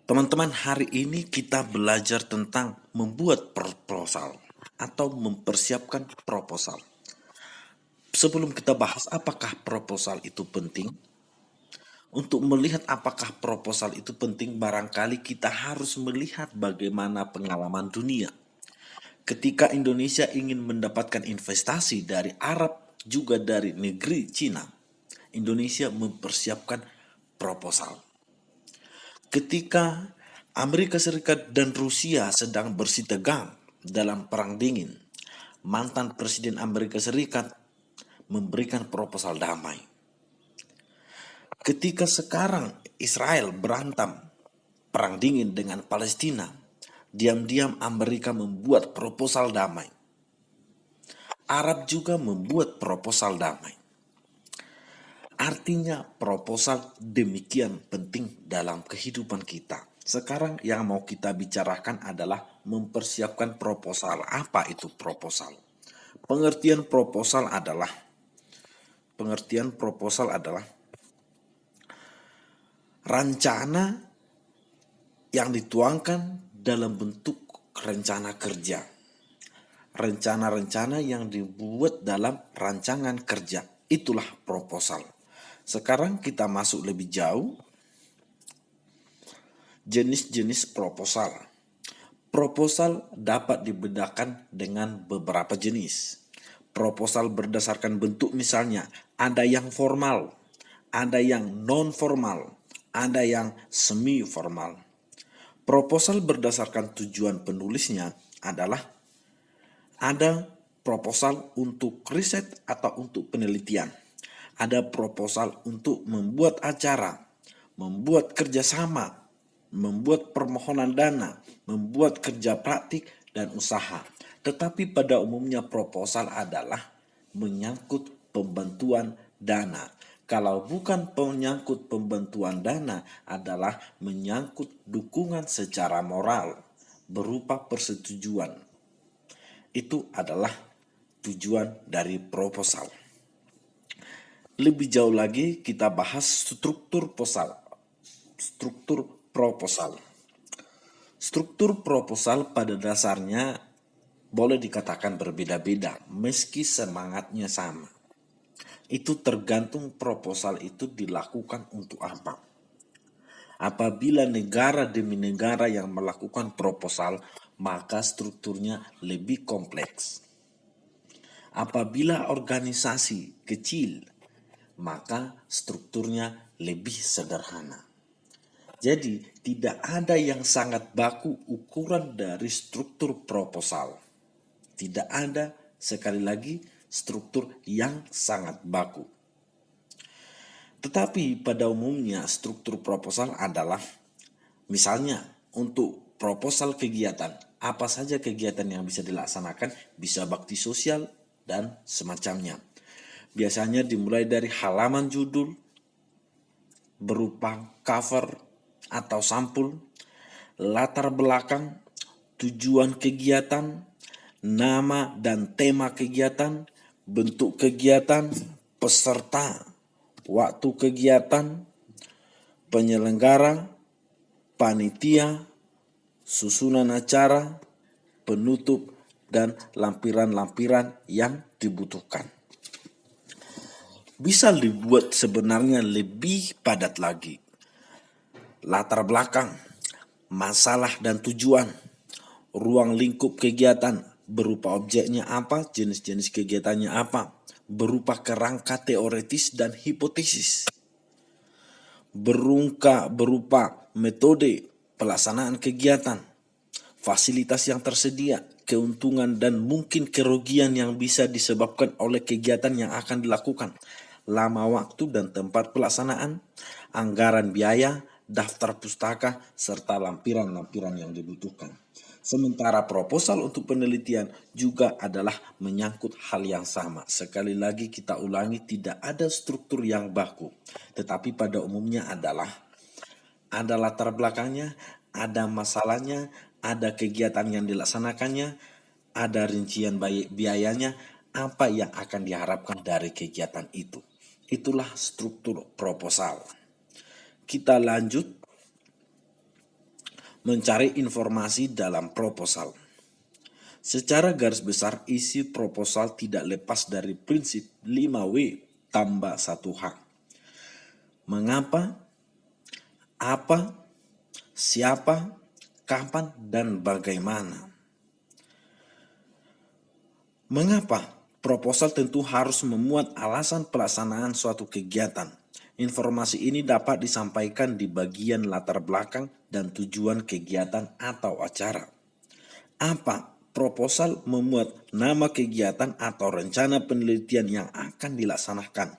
Teman-teman, hari ini kita belajar tentang membuat proposal atau mempersiapkan proposal. Sebelum kita bahas apakah proposal itu penting, untuk melihat apakah proposal itu penting, barangkali kita harus melihat bagaimana pengalaman dunia. Ketika Indonesia ingin mendapatkan investasi dari Arab juga dari negeri Cina, Indonesia mempersiapkan proposal. Ketika Amerika Serikat dan Rusia sedang bersitegang dalam perang dingin, mantan Presiden Amerika Serikat memberikan proposal damai. Ketika sekarang Israel berantam perang dingin dengan Palestina, diam-diam Amerika membuat proposal damai. Arab juga membuat proposal damai. Artinya proposal demikian penting dalam kehidupan kita. Sekarang yang mau kita bicarakan adalah mempersiapkan proposal. Apa itu proposal? Pengertian proposal adalah rencana yang dituangkan dalam bentuk rencana kerja. Rencana-rencana yang dibuat dalam rancangan kerja. Itulah proposal. Sekarang kita masuk lebih jauh. Jenis-jenis proposal. Proposal dapat dibedakan dengan beberapa jenis. Proposal berdasarkan bentuk, misalnya ada yang formal, ada yang non-formal, ada yang semi-formal. Proposal berdasarkan tujuan penulisnya adalah ada proposal untuk riset atau untuk penelitian. Ada proposal untuk membuat acara, membuat kerjasama, membuat permohonan dana, membuat kerja praktik dan usaha. Tetapi pada umumnya proposal adalah menyangkut pembantuan dana. Kalau bukan menyangkut pembantuan dana, adalah menyangkut dukungan secara moral berupa persetujuan. Itu adalah tujuan dari proposal. Lebih jauh lagi kita bahas struktur proposal. Struktur proposal pada dasarnya boleh dikatakan berbeda-beda meski semangatnya sama. Itu tergantung proposal itu dilakukan untuk apa. Apabila negara demi negara yang melakukan proposal, maka strukturnya lebih kompleks. Apabila organisasi kecil, maka strukturnya lebih sederhana. Jadi tidak ada yang sangat baku ukuran dari struktur proposal. Tidak ada, sekali lagi, struktur yang sangat baku. Tetapi pada umumnya struktur proposal adalah, misalnya untuk proposal kegiatan, apa saja kegiatan yang bisa dilaksanakan, bisa bakti sosial dan semacamnya. Biasanya dimulai dari halaman judul berupa cover atau sampul, latar belakang, tujuan kegiatan, nama dan tema kegiatan, bentuk kegiatan, peserta, waktu kegiatan, penyelenggara, panitia, susunan acara, penutup, dan lampiran-lampiran yang dibutuhkan. Bisa dibuat sebenarnya lebih padat lagi. Latar belakang, masalah dan tujuan, ruang lingkup kegiatan, berupa objeknya apa, jenis-jenis kegiatannya apa, berupa kerangka teoretis dan hipotesis, berupa metode pelaksanaan kegiatan, fasilitas yang tersedia, keuntungan dan mungkin kerugian yang bisa disebabkan oleh kegiatan yang akan dilakukan, lama waktu dan tempat pelaksanaan, anggaran biaya, daftar pustaka, serta lampiran-lampiran yang dibutuhkan. Sementara proposal untuk penelitian juga adalah menyangkut hal yang sama. Sekali lagi kita ulangi, tidak ada struktur yang baku. Tetapi pada umumnya adalah ada latar belakangnya, ada masalahnya, ada kegiatan yang dilaksanakannya, ada rincian biayanya, apa yang akan diharapkan dari kegiatan itu. Itulah struktur proposal. Kita lanjut. Mencari informasi dalam proposal. Secara garis besar, isi proposal tidak lepas dari prinsip 5W tambah 1H. Mengapa, apa, siapa, kapan, dan bagaimana. Mengapa? Proposal tentu harus memuat alasan pelaksanaan suatu kegiatan. Informasi ini dapat disampaikan di bagian latar belakang dan tujuan kegiatan atau acara. Apa? Proposal memuat nama kegiatan atau rencana penelitian yang akan dilaksanakan.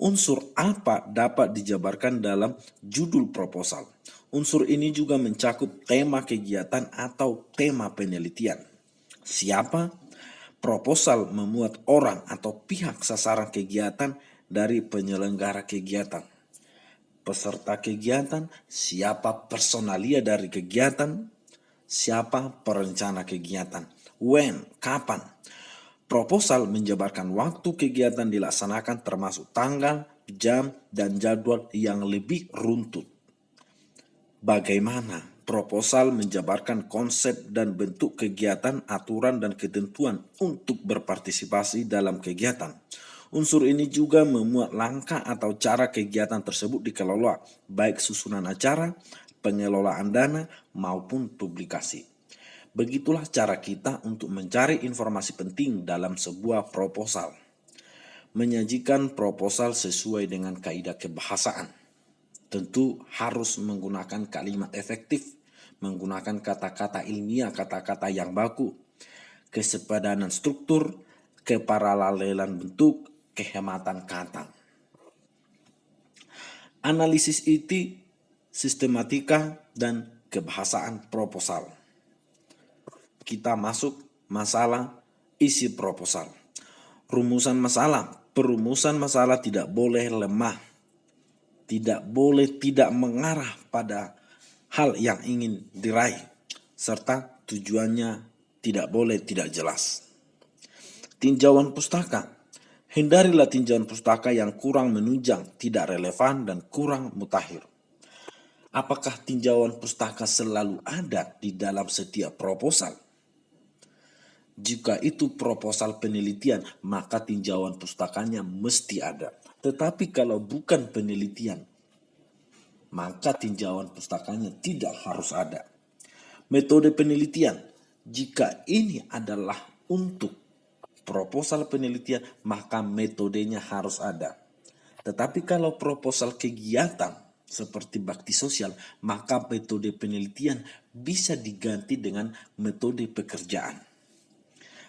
Unsur apa dapat dijabarkan dalam judul proposal. Unsur ini juga mencakup tema kegiatan atau tema penelitian. Siapa? Proposal memuat orang atau pihak sasaran kegiatan dari penyelenggara kegiatan. Peserta kegiatan, siapa personalia dari kegiatan, siapa perencana kegiatan, when, kapan. Proposal menjabarkan waktu kegiatan dilaksanakan termasuk tanggal, jam, dan jadwal yang lebih runtut. Bagaimana? Proposal menjabarkan konsep dan bentuk kegiatan, aturan, dan ketentuan untuk berpartisipasi dalam kegiatan. Unsur ini juga memuat langkah atau cara kegiatan tersebut dikelola, baik susunan acara, pengelolaan dana, maupun publikasi. Begitulah cara kita untuk mencari informasi penting dalam sebuah proposal. Menyajikan proposal sesuai dengan kaidah kebahasaan. Tentu harus menggunakan kalimat efektif, menggunakan kata-kata ilmiah, kata-kata yang baku, kesepadanan struktur, keparalelan bentuk, kehematan kata. Analisis IT, sistematika, dan kebahasaan proposal. Kita masuk masalah isi proposal. Rumusan masalah. Perumusan masalah tidak boleh lemah. Tidak boleh tidak mengarah pada hal yang ingin diraih. Serta tujuannya tidak boleh tidak jelas. Tinjauan pustaka. Hindarilah tinjauan pustaka yang kurang menunjang, tidak relevan, dan kurang mutakhir. Apakah tinjauan pustaka selalu ada di dalam setiap proposal? Jika itu proposal penelitian, maka tinjauan pustakanya mesti ada. Tetapi kalau bukan penelitian, maka tinjauan pustakanya tidak harus ada. Metode penelitian, jika ini adalah untuk proposal penelitian, maka metodenya harus ada. Tetapi kalau proposal kegiatan seperti bakti sosial, maka metode penelitian bisa diganti dengan metode pekerjaan.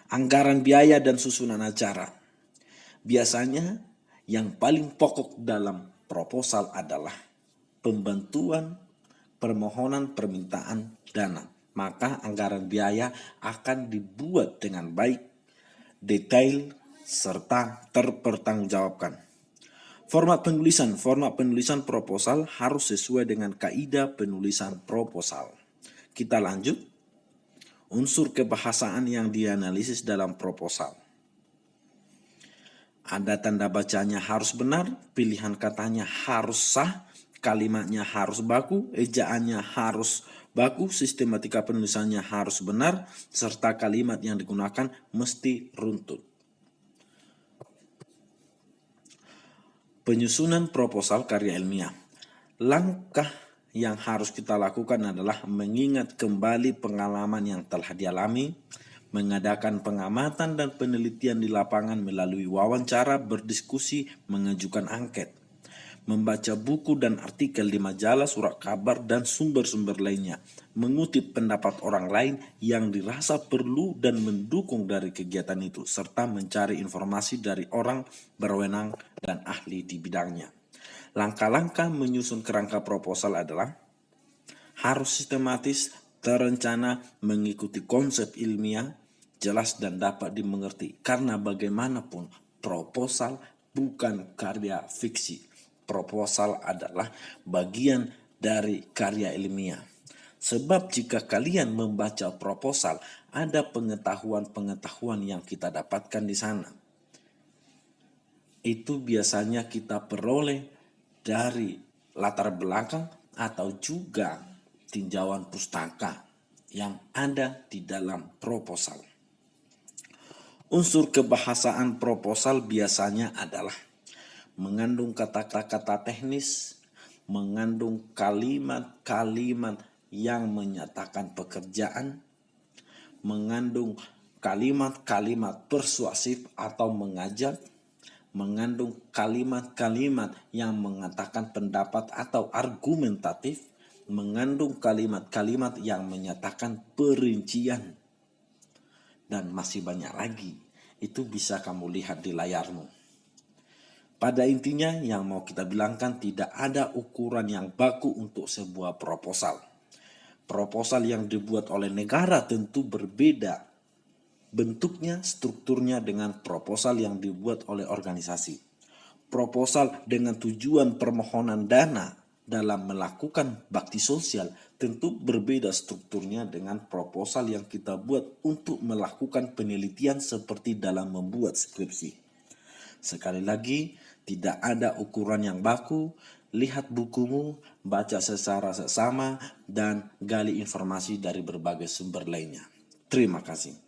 Anggaran biaya dan susunan acara. Biasanya yang paling pokok dalam proposal adalah pembantuan permohonan permintaan dana. Maka anggaran biaya akan dibuat dengan baik, detail, serta terpertanggungjawabkan. Format penulisan proposal harus sesuai dengan kaidah penulisan proposal. Kita lanjut. Unsur kebahasaan yang dianalisis dalam proposal. Ada tanda bacanya harus benar, pilihan katanya harus sah, kalimatnya harus baku, ejaannya harus baku, sistematika penulisannya harus benar, serta kalimat yang digunakan mesti runtut. Penyusunan proposal karya ilmiah. Langkah yang harus kita lakukan adalah mengingat kembali pengalaman yang telah dialami, mengadakan pengamatan dan penelitian di lapangan melalui wawancara, berdiskusi, mengajukan angket, membaca buku dan artikel di majalah, surat kabar, dan sumber-sumber lainnya, mengutip pendapat orang lain yang dirasa perlu dan mendukung dari kegiatan itu, serta mencari informasi dari orang berwenang dan ahli di bidangnya. Langkah-langkah menyusun kerangka proposal adalah harus sistematis, terencana, mengikuti konsep ilmiah, jelas dan dapat dimengerti. Karena bagaimanapun proposal bukan karya fiksi. Proposal adalah bagian dari karya ilmiah. Sebab jika kalian membaca proposal, ada pengetahuan-pengetahuan yang kita dapatkan di sana. Itu biasanya kita peroleh dari latar belakang atau juga tinjauan pustaka yang ada di dalam proposal. Unsur kebahasaan proposal biasanya adalah mengandung kata-kata teknis, mengandung kalimat-kalimat yang menyatakan pekerjaan, mengandung kalimat-kalimat persuasif atau mengajak, mengandung kalimat-kalimat yang mengatakan pendapat atau argumentatif, mengandung kalimat-kalimat yang menyatakan perincian, dan masih banyak lagi. Itu bisa kamu lihat di layarmu. Pada intinya yang mau kita bilangkan, tidak ada ukuran yang baku untuk sebuah proposal. Proposal yang dibuat oleh negara tentu berbeda bentuknya, strukturnya dengan proposal yang dibuat oleh organisasi. Proposal dengan tujuan permohonan dana dalam melakukan bakti sosial tentu berbeda strukturnya dengan proposal yang kita buat untuk melakukan penelitian seperti dalam membuat skripsi. Sekali lagi, tidak ada ukuran yang baku. Lihat bukumu, baca secara seksama, dan gali informasi dari berbagai sumber lainnya. Terima kasih.